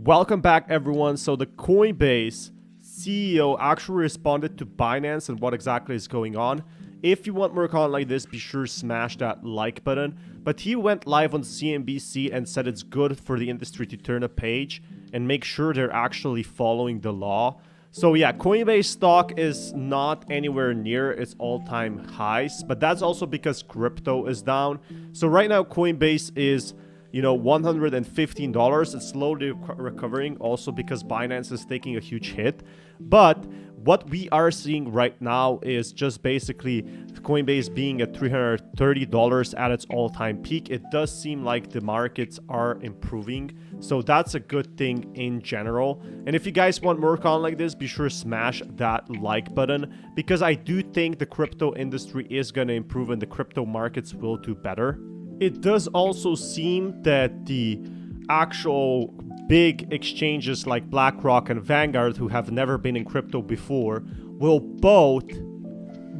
Welcome back, everyone. So the Coinbase CEO actually responded to Binance and what exactly is going on. If you want more content like this, be sure to smash that like button. But he went live on CNBC and said it's good for the industry to turn a page and make sure they're actually following the law. So yeah, Coinbase stock is not anywhere near its all-time highs, but that's also because crypto is down. So right now, Coinbase is $115. It's slowly recovering also because Binance is taking a huge hit. But what we are seeing right now is just basically Coinbase being at $330 at its all-time peak. It does seem like the markets are improving. So that's a good thing in general. And if you guys want more content like this, be sure to smash that like button because I do think the crypto industry is going to improve and the crypto markets will do better. It does also seem that the actual big exchanges like BlackRock and Vanguard, who have never been in crypto before, will both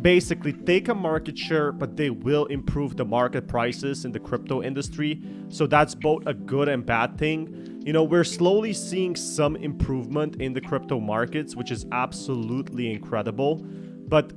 basically take a market share, but they will improve the market prices in the crypto industry. So that's both a good and bad thing. We're slowly seeing some improvement in the crypto markets, which is absolutely incredible. But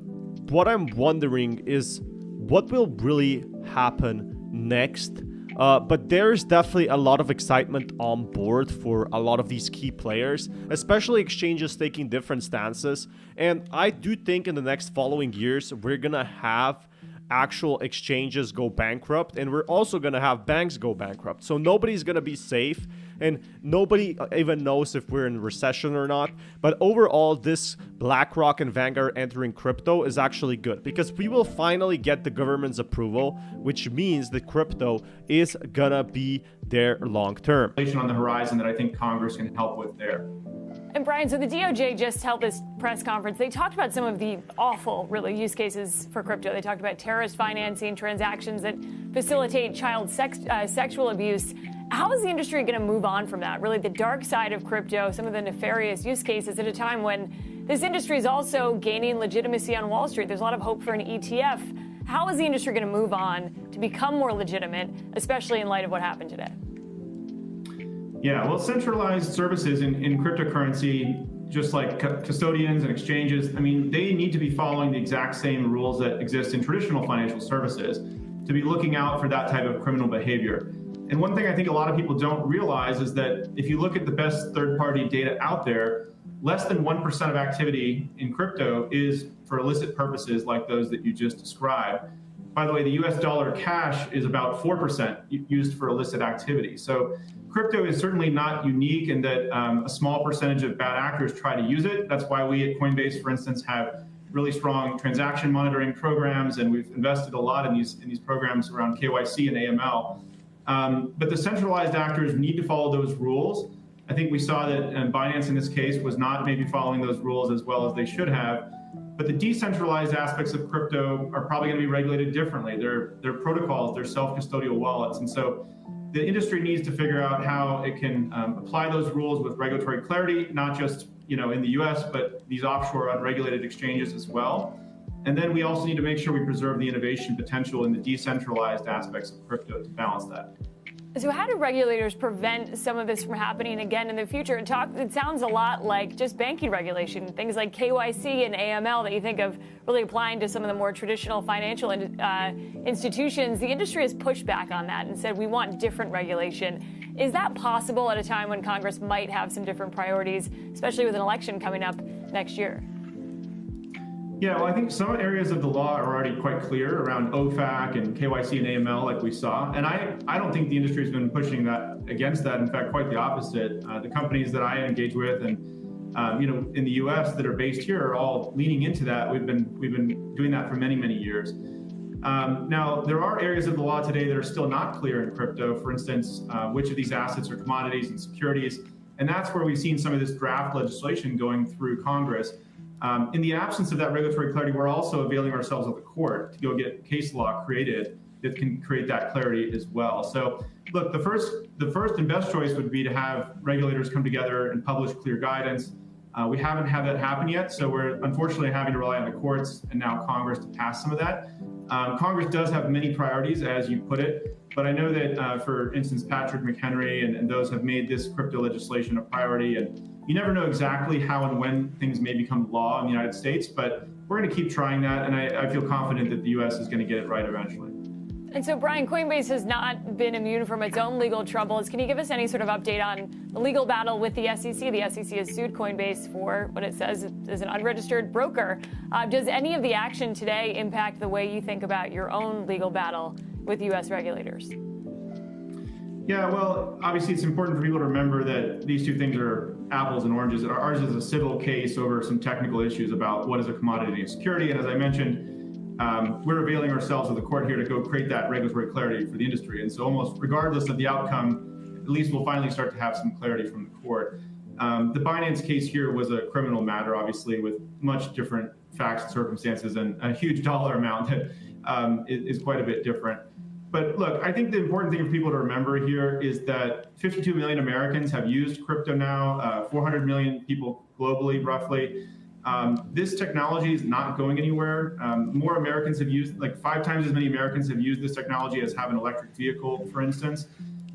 what I'm wondering is what will really happen next. But there's definitely a lot of excitement on board for a lot of these key players, especially exchanges taking different stances. And I do think in the next following years, we're going to have actual exchanges go bankrupt, and we're also going to have banks go bankrupt. So nobody's going to be safe, and nobody even knows if we're in recession or not. But overall, this BlackRock and Vanguard entering crypto is actually good because we will finally get the government's approval, which means that crypto is going to be there long term. On the horizon that I think Congress can help with there. And Brian, so the DOJ just held this press conference. They talked about some of the awful, really, use cases for crypto. They talked about terrorist financing, transactions that facilitate child sexual abuse. How is the industry going to move on from that? Really, the dark side of crypto, some of the nefarious use cases at a time when this industry is also gaining legitimacy on Wall Street. There's a lot of hope for an ETF. How is the industry going to move on to become more legitimate, especially in light of what happened today? Yeah, well, centralized services in cryptocurrency, just like custodians and exchanges, they need to be following the exact same rules that exist in traditional financial services to be looking out for that type of criminal behavior. And one thing I think a lot of people don't realize is that if you look at the best third-party data out there, less than 1% of activity in crypto is for illicit purposes like those that you just described. By the way, the US dollar cash is about 4% used for illicit activity. So crypto is certainly not unique in that a small percentage of bad actors try to use it. That's why we at Coinbase, for instance, have really strong transaction monitoring programs, and we've invested a lot in these programs around KYC and AML. But the centralized actors need to follow those rules. I think we saw that Binance in this case was not maybe following those rules as well as they should have. But the decentralized aspects of crypto are probably going to be regulated differently. They're protocols, they're self-custodial wallets. And so the industry needs to figure out how it can apply those rules with regulatory clarity, not just in the US, but these offshore unregulated exchanges as well. And then we also need to make sure we preserve the innovation potential in the decentralized aspects of crypto to balance that. So how do regulators prevent some of this from happening again in the future? It sounds a lot like just banking regulation, things like KYC and AML that you think of really applying to some of the more traditional financial institutions. The industry has pushed back on that and said we want different regulation. Is that possible at a time when Congress might have some different priorities, especially with an election coming up next year? Yeah, well, I think some areas of the law are already quite clear around OFAC and KYC and AML, like we saw. And I don't think the industry has been pushing that against that. In fact, quite the opposite. The companies that I engage with and in the U.S. that are based here are all leaning into that. We've been doing that for many, many years. Now, there are areas of the law today that are still not clear in crypto. For instance, which of these assets are commodities and securities. And that's where we've seen some of this draft legislation going through Congress. In the absence of that regulatory clarity, we're also availing ourselves of the court to go get case law created that can create that clarity as well. So, look, the first and best choice would be to have regulators come together and publish clear guidance. We haven't had that happen yet, so we're unfortunately having to rely on the courts and now Congress to pass some of that. Congress does have many priorities, as you put it, but I know that, for instance, Patrick McHenry and those have made this crypto legislation a priority. And you never know exactly how and when things may become law in the United States, but we're going to keep trying that. And I feel confident that the U.S. is going to get it right eventually. And so, Brian, Coinbase has not been immune from its own legal troubles. Can you give us any sort of update on the legal battle with the SEC? The SEC has sued Coinbase for what it says is an unregistered broker. Does any of the action today impact the way you think about your own legal battle with U.S. regulators? Yeah, well, obviously it's important for people to remember that these two things are apples and oranges. Ours is a civil case over some technical issues about what is a commodity and security. And as I mentioned, we're availing ourselves of the court here to go create that regulatory clarity for the industry. And so almost regardless of the outcome, at least we'll finally start to have some clarity from the court. The Binance case here was a criminal matter, obviously, with much different facts and circumstances and a huge dollar amount that is quite a bit different. But look, I think the important thing for people to remember here is that 52 million Americans have used crypto now, 400 million people globally, roughly. This technology is not going anywhere. More Americans have used, like 5 times as many Americans have used this technology as have an electric vehicle, for instance.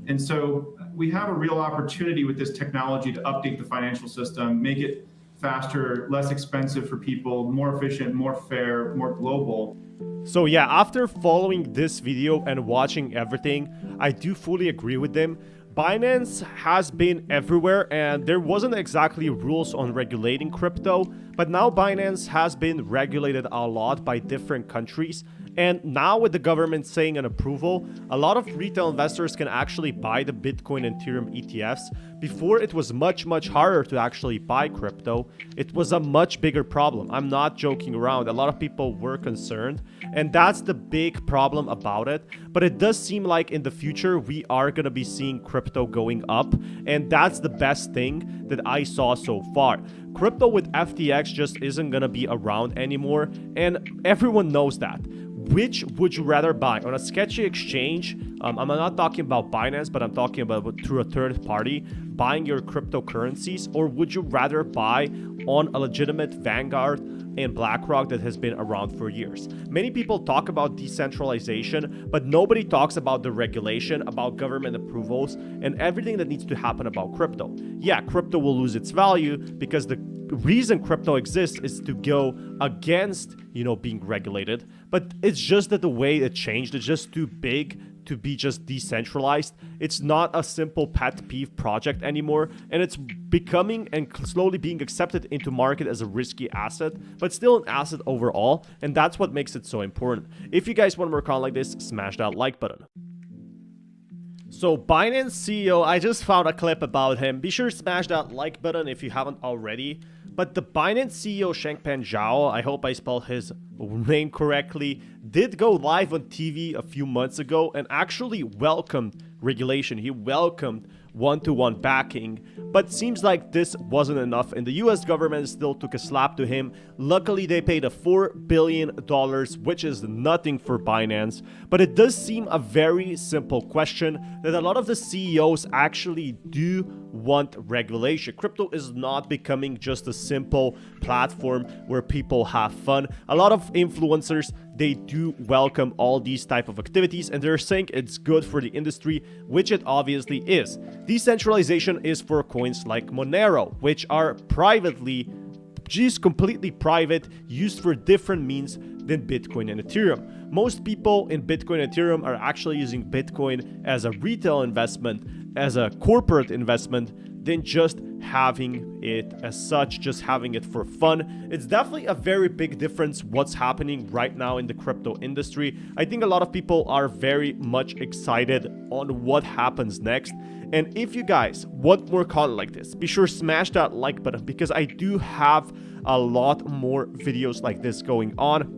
And so we have a real opportunity with this technology to update the financial system, make it faster, less expensive for people, more efficient, more fair, more global. So yeah, after following this video and watching everything, I do fully agree with them. Binance has been everywhere and there wasn't exactly rules on regulating crypto, but now Binance has been regulated a lot by different countries. And now with the government saying an approval, a lot of retail investors can actually buy the Bitcoin and Ethereum ETFs. Before, it was much harder to actually buy crypto. It was a much bigger problem. I'm not joking around. A lot of people were concerned, and that's the big problem about it. But it does seem like in the future, we are going to be seeing crypto going up, and that's the best thing that I saw so far. Crypto with FTX just isn't going to be around anymore, and everyone knows that. Which would you rather buy? On a sketchy exchange, I'm not talking about Binance, but I'm talking about through a third party, buying your cryptocurrencies, or would you rather buy on a legitimate Vanguard and BlackRock that has been around for years? Many people talk about decentralization, but nobody talks about the regulation, about government approvals, and everything that needs to happen about crypto. Yeah, crypto will lose its value because the reason crypto exists is to go against, being regulated, but it's just that the way it changed is just too big to be just decentralized. It's not a simple pet peeve project anymore, and it's becoming and slowly being accepted into market as a risky asset, but still an asset overall, and that's what makes it so important. If you guys want more content like this, smash that like button. So Binance CEO, I just found a clip about him. Be sure to smash that like button if you haven't already. But the Binance CEO, Changpeng Zhao, I hope I spelled his name correctly, did go live on TV a few months ago and actually welcomed regulation. He welcomed one-to-one backing, but seems like this wasn't enough, and the US government still took a slap to him. Luckily, they paid a $4 billion, which is nothing for Binance, but it does seem a very simple question that a lot of the CEOs actually do want regulation. Crypto is not becoming just a simple platform where people have fun. A lot of influencers, they do welcome all these type of activities, and they're saying it's good for the industry, which it obviously is. Decentralization is for coins like Monero, which are completely private, used for different means than Bitcoin and Ethereum. Most people in Bitcoin and Ethereum are actually using Bitcoin as a retail investment, as a corporate investment, than just having it as such, just having it for fun. It's definitely a very big difference what's happening right now in the crypto industry. I think a lot of people are very much excited on what happens next. And if you guys want more content like this, be sure to smash that like button, because I do have a lot more videos like this going on.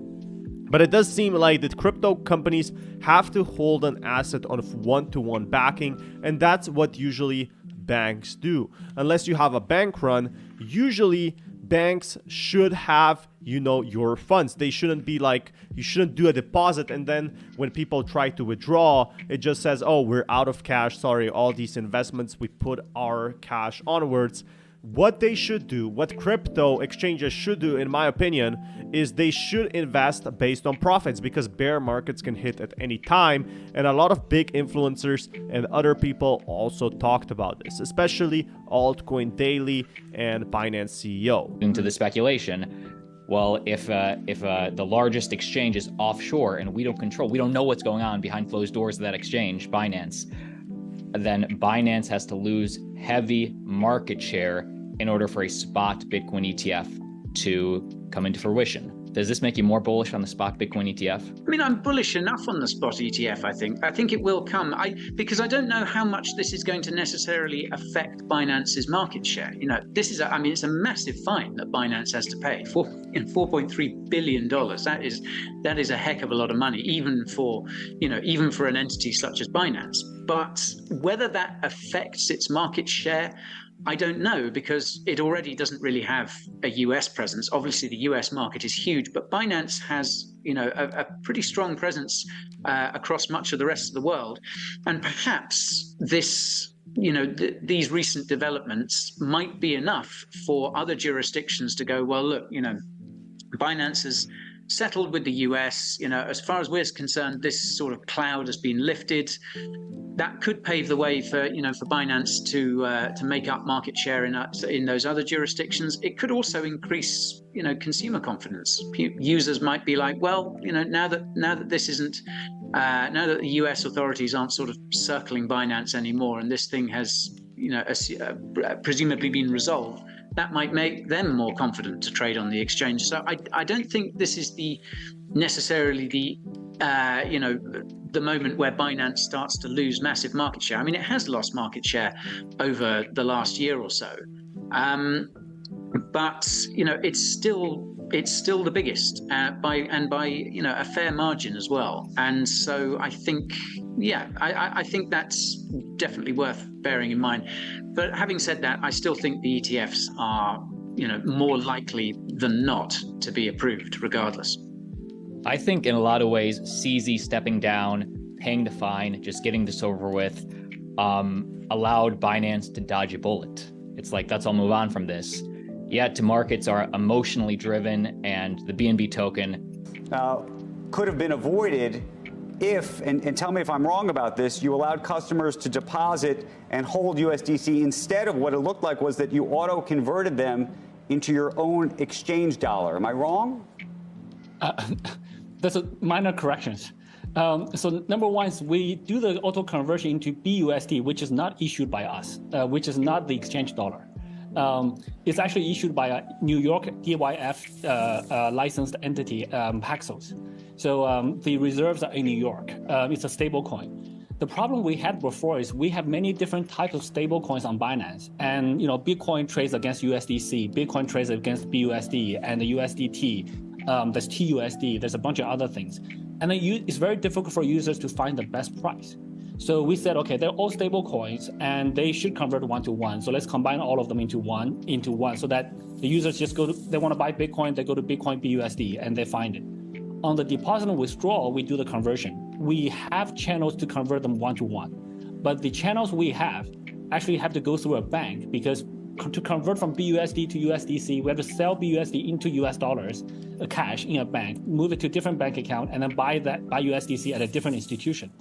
But it does seem like that crypto companies have to hold an asset on one-to-one backing, and that's what usually banks do. Unless you have a bank run, usually banks should have, your funds. They shouldn't be like, you shouldn't do a deposit and then when people try to withdraw, it just says, oh, we're out of cash. Sorry, all these investments, we put our cash onwards. what they should do, what crypto exchanges should do, in my opinion, is they should invest based on profits, because bear markets can hit at any time. And a lot of big influencers and other people also talked about this, especially Altcoin Daily and Binance CEO. Into the speculation, well, if the largest exchange is offshore and we don't know what's going on behind closed doors of that exchange, Binance, then Binance has to lose heavy market share in order for a spot Bitcoin ETF to come into fruition. Does this make you more bullish on the spot Bitcoin ETF? I mean, I'm bullish enough on the spot ETF, I think. I think it will come. Because I don't know how much this is going to necessarily affect Binance's market share. This is, it's a massive fine that Binance has to pay for $4.3 billion. That is a heck of a lot of money, even for an entity such as Binance. But whether that affects its market share, I don't know, because it already doesn't really have a US presence. Obviously, the US market is huge, but Binance has, a pretty strong presence across much of the rest of the world. And perhaps this, these recent developments might be enough for other jurisdictions to go, well, look, Binance has settled with the US. As far as we're concerned, this sort of cloud has been lifted. That could pave the way for Binance to make up market share in those other jurisdictions. It could also increase consumer confidence. Users might be like, well, now that this isn't now that the US authorities aren't sort of circling Binance anymore, and this thing has presumably been resolved, that might make them more confident to trade on the exchange. So I don't think this is necessarily the moment where Binance starts to lose massive market share. I mean, it has lost market share over the last year or so, but it's still the biggest by a fair margin as well. And so I think, I think that's definitely worth bearing in mind. But having said that, I still think the ETFs are more likely than not to be approved regardless. I think in a lot of ways, CZ stepping down, paying the fine, just getting this over with, allowed Binance to dodge a bullet. It's like, let's all move on from this. Yet markets are emotionally driven, and the BNB token could have been avoided if, and tell me if I'm wrong about this, you allowed customers to deposit and hold USDC instead of what it looked like was that you auto-converted them into your own exchange dollar. Am I wrong? There's a minor corrections. So number one is we do the auto conversion into BUSD, which is not issued by us, which is not the exchange dollar. It's actually issued by a New York DYF licensed entity, Paxos. So the reserves are in New York. It's a stable coin. The problem we had before is we have many different types of stable coins on Binance. And Bitcoin trades against USDC, Bitcoin trades against BUSD and the USDT. There's TUSD, there's a bunch of other things. And then it's very difficult for users to find the best price. So we said, okay, they're all stable coins and they should convert 1-to-1. So let's combine all of them into one so that the users just they want to buy Bitcoin, they go to Bitcoin BUSD and they find it. On the deposit and withdrawal, we do the conversion. We have channels to convert them 1-to-1. But the channels we have actually have to go through a bank, because to convert from BUSD to USDC, we have to sell BUSD into US dollars, cash in a bank, move it to a different bank account, and then buy USDC at a different institution.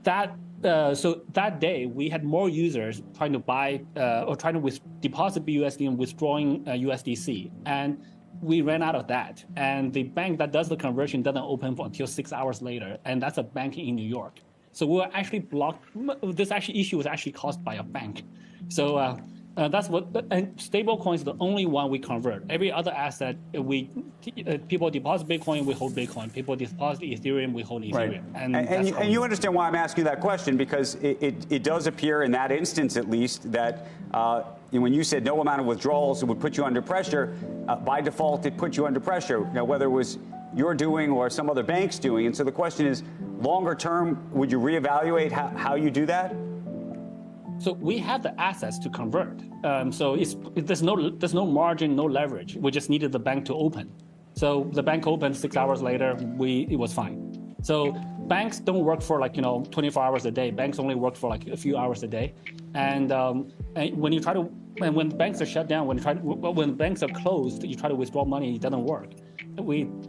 So that day, we had more users trying to buy or trying to deposit BUSD and withdrawing USDC. And we ran out of that. And the bank that does the conversion doesn't open until 6 hours later. And that's a bank in New York. So we were actually blocked. This issue was actually caused by a bank. So that's and stablecoin is the only one we convert. Every other asset, people deposit Bitcoin, we hold Bitcoin. People deposit Ethereum, we hold Ethereum. Right. And you understand why I'm asking you that question, because it does appear in that instance, at least, that when you said no amount of withdrawals would put you under pressure, by default, it put you under pressure. Now, whether it was you're doing or some other bank's doing. And so the question is, longer term, would you reevaluate how you do that? So we have the assets to convert. So there's no margin, no leverage. We just needed the bank to open. So the bank opened 6 hours later. It was fine. So banks don't work for 24 hours a day. Banks only work for like a few hours a day. And when you try to, and when banks are shut down, when banks are closed, you try to withdraw money, it doesn't work.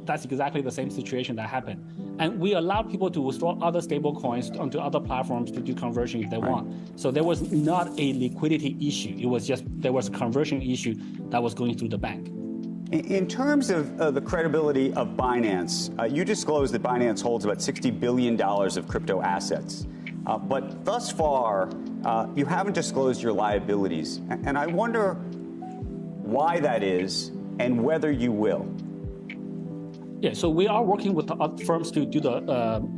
That's exactly the same situation that happened. And we allowed people to withdraw other stable coins onto other platforms to do conversion if they want. So there was not a liquidity issue. It was just, there was a conversion issue that was going through the bank. In terms of the credibility of Binance, you disclosed that Binance holds about $60 billion of crypto assets. But thus far, you haven't disclosed your liabilities. And I wonder why that is and whether you will. Yeah, so we are working with the firms to do the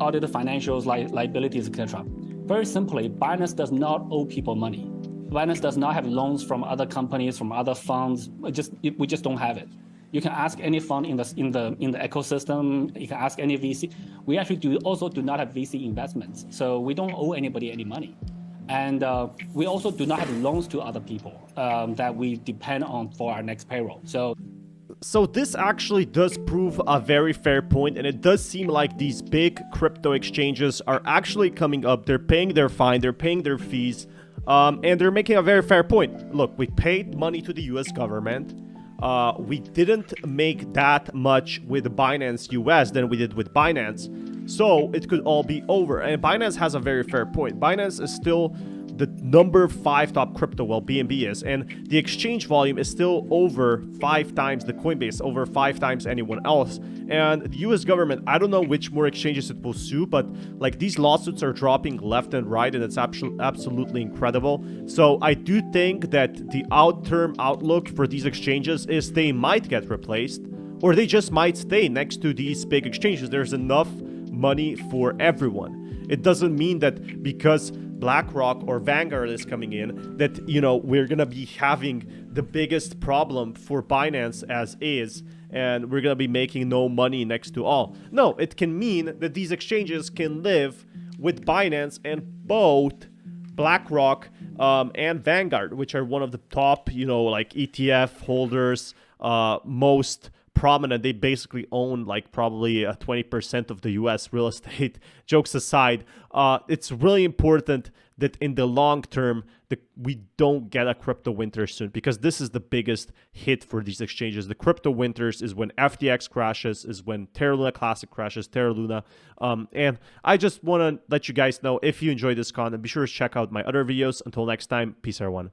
audited financials, liabilities, etc. Very simply, Binance does not owe people money. Binance does not have loans from other companies, from other funds. We just don't have it. You can ask any fund in the ecosystem. You can ask any VC. We actually also do not have VC investments, so we don't owe anybody any money. And we also do not have loans to other people that we depend on for our next payroll. So this actually does prove a very fair point, and it does seem like these big crypto exchanges are actually coming up. They're paying their fine, they're paying their fees, and they're making a very fair point. Look, we paid money to the US government. We didn't make that much with Binance US than we did with Binance, so it could all be over. And Binance has a very fair point. Binance is still the number 5 top crypto, well, BNB is, and the exchange volume is still over 5 times the Coinbase, over 5 times anyone else. And the US government, I don't know which more exchanges it will sue, but like these lawsuits are dropping left and right, and it's absolutely incredible. So I do think that the term outlook for these exchanges is they might get replaced, or they just might stay next to these big exchanges. There's enough money for everyone. It doesn't mean that because BlackRock or Vanguard is coming in that, we're going to be having the biggest problem for Binance as is, and we're going to be making no money next to all. No, it can mean that these exchanges can live with Binance and both BlackRock and Vanguard, which are one of the top, like ETF holders, most prominent. They basically own like probably 20% of the US real estate. Jokes aside, it's really important that in the long term we don't get a crypto winter soon, because this is the biggest hit for these exchanges. The crypto winters is when FTX crashes, is when Terra Luna Classic crashes, Terra Luna. And I just want to let you guys know, if you enjoyed this content, be sure to check out my other videos. Until next time, peace everyone.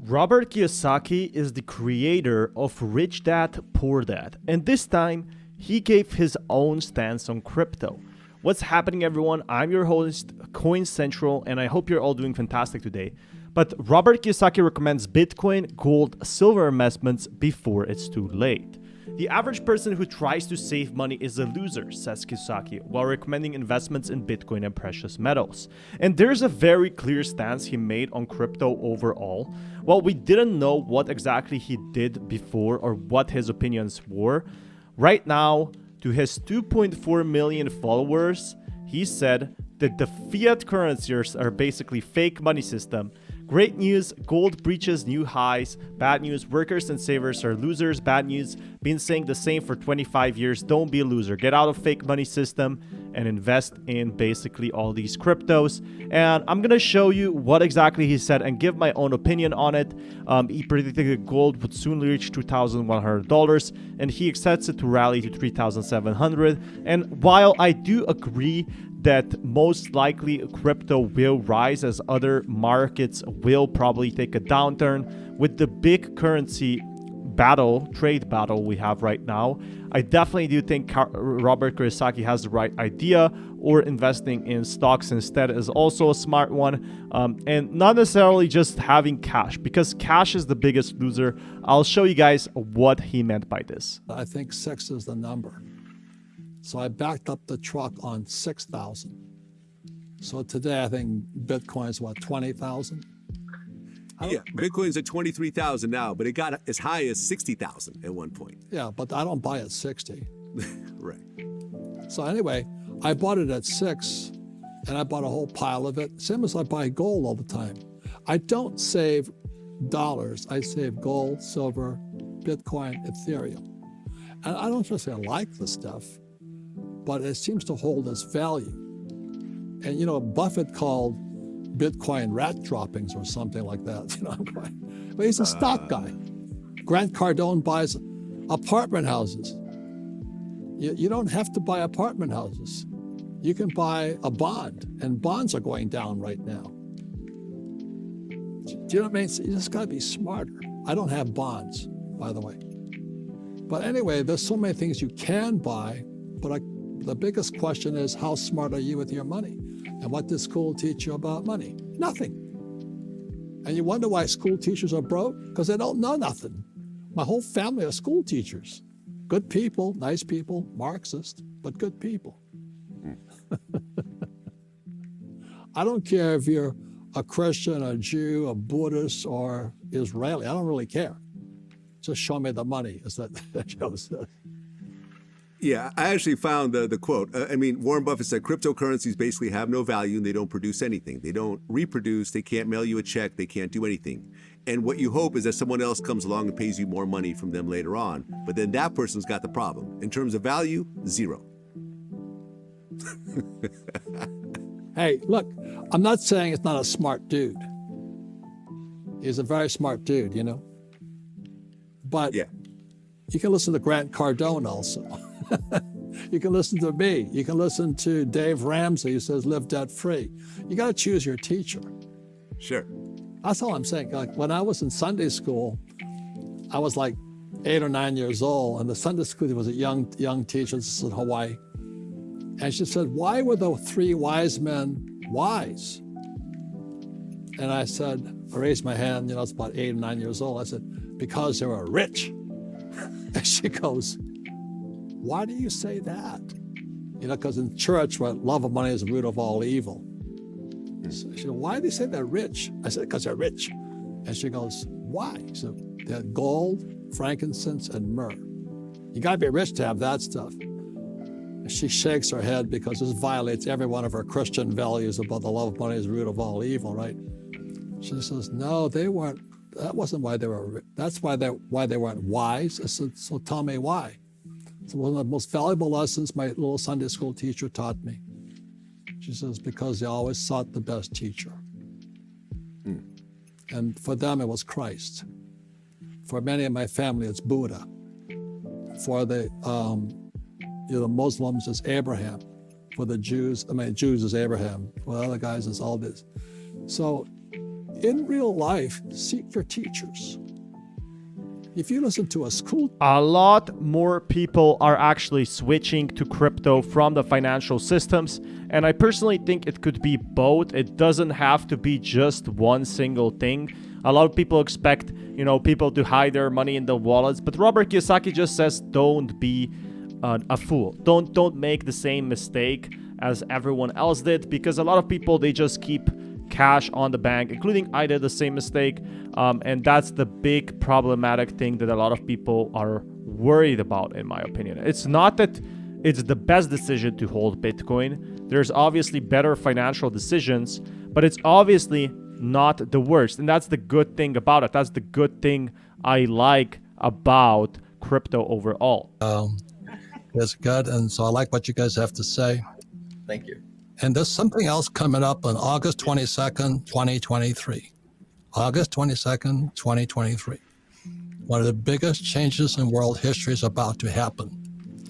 Robert Kiyosaki is the creator of Rich Dad, Poor Dad, and this time he gave his own stance on crypto. What's happening, everyone? I'm your host, Coin Central, and I hope you're all doing fantastic today. But Robert Kiyosaki recommends Bitcoin, gold, silver investments before it's too late. The average person who tries to save money is a loser, says Kiyosaki, while recommending investments in Bitcoin and precious metals. And there's a very clear stance he made on crypto overall. While we didn't know what exactly he did before or what his opinions were, right now, to his 2.4 million followers, he said that the fiat currencies are basically fake money system. Great news, gold breaches new highs. Bad news, workers and savers are losers. Bad news, been saying the same for 25 years. Don't be a loser. Get out of fake money system and invest in basically all these cryptos. And I'm going to show you what exactly he said and give my own opinion on it. He predicted that gold would soon reach $2,100, and he expects it to rally to $3,700. And while I do agree that most likely crypto will rise as other markets will probably take a downturn, with the big currency trade battle we have right now, I definitely do think Robert Kiyosaki has the right idea, or investing in stocks instead is also a smart one, and not necessarily just having cash, because cash is the biggest loser. I'll show you guys what he meant by this. I think 6 is the number. So I backed up the truck on 6,000. So today I think Bitcoin's what, 20,000? Yeah, Bitcoin's at 23,000 now, but it got as high as 60,000 at one point. Yeah, but I don't buy at 60. Right. So anyway, I bought it at 6, and I bought a whole pile of it. Same as I buy gold all the time. I don't save dollars. I save gold, silver, Bitcoin, Ethereum. And I don't just say I like the stuff, but it seems to hold its value. And you know, Buffett called Bitcoin rat droppings or something like that. You know, but he's a stock guy. Grant Cardone buys apartment houses. You don't have to buy apartment houses. You can buy a bond, and bonds are going down right now. Do you know what I mean? You just got to be smarter. I don't have bonds, by the way. But anyway, there's so many things you can buy, but the biggest question is, how smart are you with your money? And what does school teach you about money? Nothing. And you wonder why school teachers are broke? Because they don't know nothing. My whole family are school teachers. Good people, nice people, Marxist, but good people. I don't care if you're a Christian, a Jew, a Buddhist, or Israeli. I don't really care. Just show me the money, as that Joe says. Yeah, I actually found the quote. Warren Buffett said cryptocurrencies basically have no value and they don't produce anything. They don't reproduce. They can't mail you a check. They can't do anything. And what you hope is that someone else comes along and pays you more money from them later on. But then that person's got the problem. In terms of value, zero. Hey, look, I'm not saying it's not a smart dude. He's a very smart dude, you know. But yeah, you can listen to Grant Cardone also. You can listen to me. You can listen to Dave Ramsey, who says live debt free. You got to choose your teacher. Sure. That's all I'm saying. Like when I was in Sunday school, I was like 8 or 9 years old, and the Sunday school was a young teacher. This is in Hawaii. And she said, why were the 3 wise men wise? And I said, I raised my hand, you know, I was about 8 or 9 years old. I said, because they were rich. And she goes, why do you say that? You know, because in church, love of money is the root of all evil. So she said, why do they say they're rich? I said, because they're rich. And she goes, why? So they had gold, frankincense, and myrrh. You got to be rich to have that stuff. And she shakes her head because this violates every one of her Christian values about the love of money is the root of all evil, right? She says, no, they weren't. That wasn't why they were rich. That's why they weren't wise. I said, so tell me why. So one of the most valuable lessons my little Sunday school teacher taught me. She says, because they always sought the best teacher. And for them, it was Christ. For many in my family, it's Buddha. For the Muslims, it's Abraham. For the Jews, Jews is Abraham. For the other guys, it's all this. So in real life, seek your teachers. If you listen to a lot more people are actually switching to crypto from the financial systems. And I personally think it could be both. It doesn't have to be just one single thing. A lot of people expect, you know, people to hide their money in the wallets. But Robert Kiyosaki just says, don't be a fool. Don't make the same mistake as everyone else did, because a lot of people, they just keep cash on the bank, including I did the same mistake. And that's the big problematic thing that a lot of people are worried about, in my opinion. It's not that it's the best decision to hold Bitcoin. There's obviously better financial decisions, but it's obviously not the worst. And that's the good thing about it. That's the good thing I like about crypto overall. It's good. And so I like what you guys have to say. Thank you. And there's something else coming up on August 22nd, 2023. August 22nd, 2023. One of the biggest changes in world history is about to happen.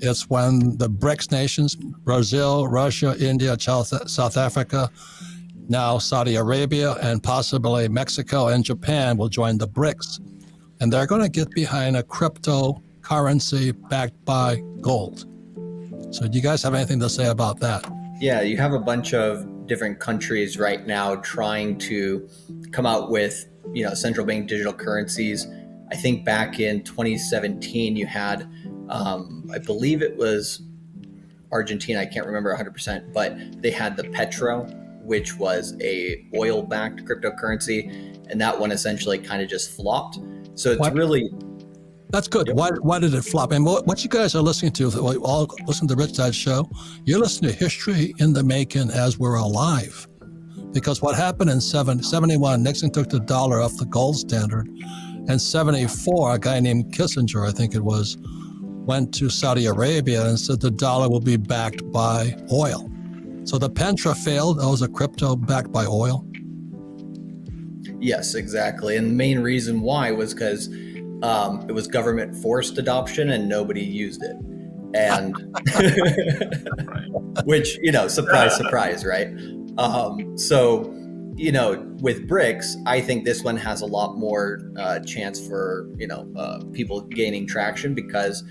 It's when the BRICS nations, Brazil, Russia, India, South Africa, now Saudi Arabia, and possibly Mexico and Japan will join the BRICS. And they're going to get behind a cryptocurrency backed by gold. So do you guys have anything to say about that? Yeah, you have a bunch of different countries right now trying to come out with, you know, central bank digital currencies. I think back in 2017, you had, I believe it was Argentina, I can't remember 100%, but they had the Petro, which was a oil-backed cryptocurrency, and that one essentially kind of just flopped. So it's really... That's good. Yep. Why did it flop? And what you guys are listening to, all listen to Rich Dad's show, you're listening to history in the making as we're alive. Because what happened in 71, Nixon took the dollar off the gold standard. And 74, a guy named Kissinger, I think it was went to Saudi Arabia and said the dollar will be backed by oil. So the Pentra failed. That was a crypto backed by oil. Yes, exactly. And the main reason why was because it was government forced adoption and nobody used it. And which, surprise, surprise, right? So, with BRICS, I think this one has a lot more chance for, people gaining traction because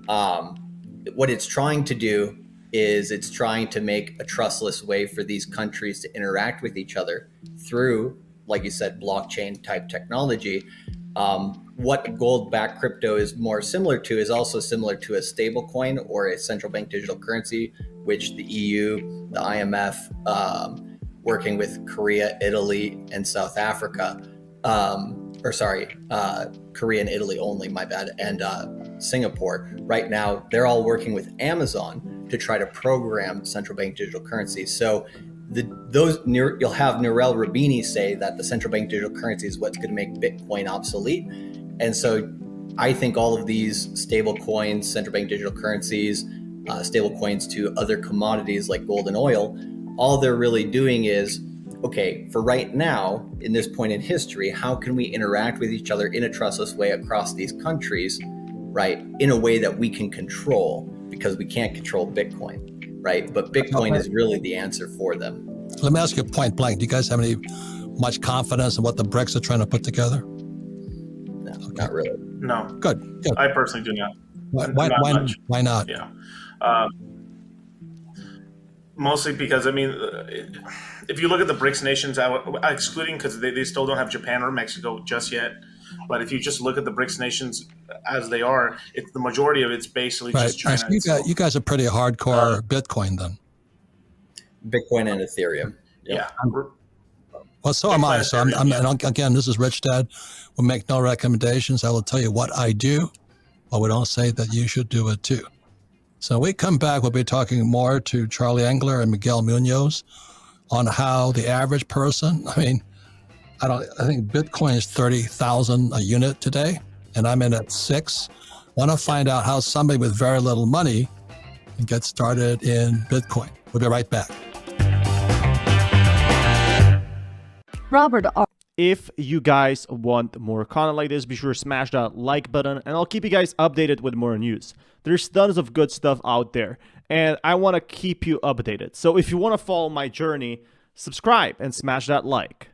what it's trying to do is it's trying to make a trustless way for these countries to interact with each other through, like you said, blockchain type technology. What gold-backed crypto is more similar to is also similar to a stable coin or a central bank digital currency, which the EU, the IMF, working with Korea, Italy, and South Africa, Korea and Italy only, my bad, and Singapore. Right now, they're all working with Amazon to try to program central bank digital currencies. So you'll have Narelle Rabini say that the central bank digital currency is what's going to make Bitcoin obsolete. And so I think all of these stable coins, central bank digital currencies, stable coins to other commodities like gold and oil, all they're really doing is, okay, for right now, in this point in history, how can we interact with each other in a trustless way across these countries, right, in a way that we can control, because we can't control Bitcoin, right? But Bitcoin is really the answer for them. Let me ask you point blank. Do you guys have much confidence in what the BRICS are trying to put together? No, not really. No. Good. I personally do not. Why not? Yeah. Mostly because, if you look at the BRICS nations, excluding because they still don't have Japan or Mexico just yet, but if you just look at the BRICS nations as they are, the majority of it's basically just China. So you guys are pretty hardcore Bitcoin then. Bitcoin and Ethereum. Yep. Yeah. Well, so am I. So again, this is Rich Dad. We'll make no recommendations. I will tell you what I do, but we don't say that you should do it too. So when we come back, we'll be talking more to Charlie Engler and Miguel Munoz on how the average person, I think Bitcoin is 30,000 a unit today, and I'm in at 6. Want to find out how somebody with very little money can get started in Bitcoin. We'll be right back. Robert R. If you guys want more content like this, be sure to smash that like button, and I'll keep you guys updated with more news. There's tons of good stuff out there, and I want to keep you updated. So if you want to follow my journey, subscribe and smash that like.